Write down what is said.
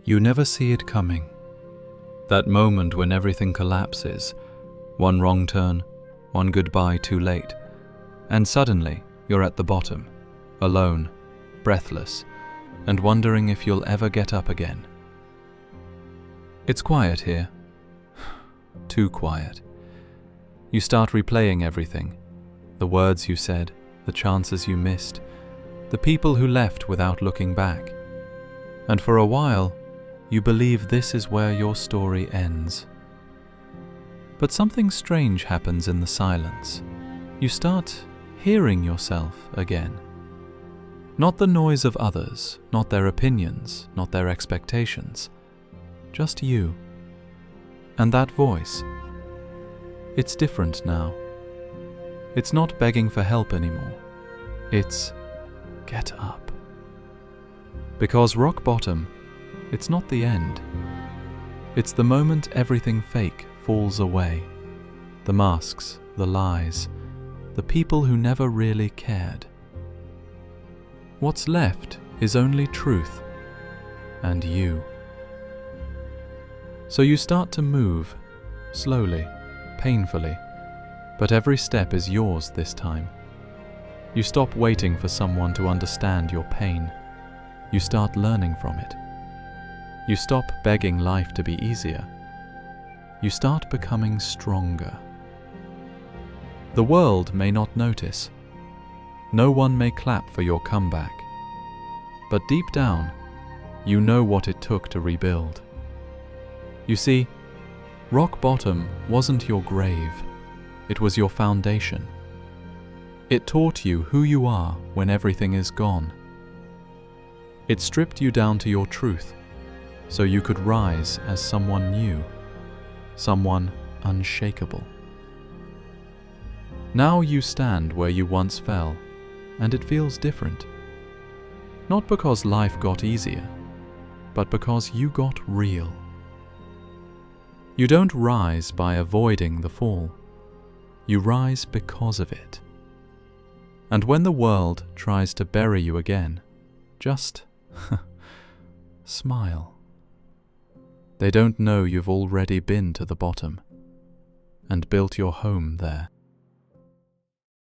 You never see it coming. That moment when everything collapses, one wrong turn, one goodbye too late, and suddenly you're at the bottom, alone, breathless, and wondering if you'll ever get up again. It's quiet here. Too quiet. You start replaying everything, the words you said, the chances you missed, the people who left without looking back. And for a while, you believe this is where your story ends. But something strange happens in the silence. You start hearing yourself again. Not the noise of others, not their opinions, not their expectations. Just you. And that voice. It's different now. It's not begging for help anymore. It's, get up. Because rock bottom, it's not the end. It's the moment everything fake falls away. The masks, the lies, the people who never really cared. What's left is only truth and you. So you start to move, slowly, painfully, but every step is yours this time. You stop waiting for someone to understand your pain. You start learning from it. You stop begging life to be easier. You start becoming stronger. The world may not notice. No one may clap for your comeback. But deep down, you know what it took to rebuild. You see, rock bottom wasn't your grave. It was your foundation. It taught you who you are when everything is gone. It stripped you down to your truth, so you could rise as someone new, someone unshakable. Now you stand where you once fell, and it feels different. Not because life got easier, but because you got real. You don't rise by avoiding the fall. You rise because of it. And when the world tries to bury you again, just smile. They don't know you've already been to the bottom and built your home there.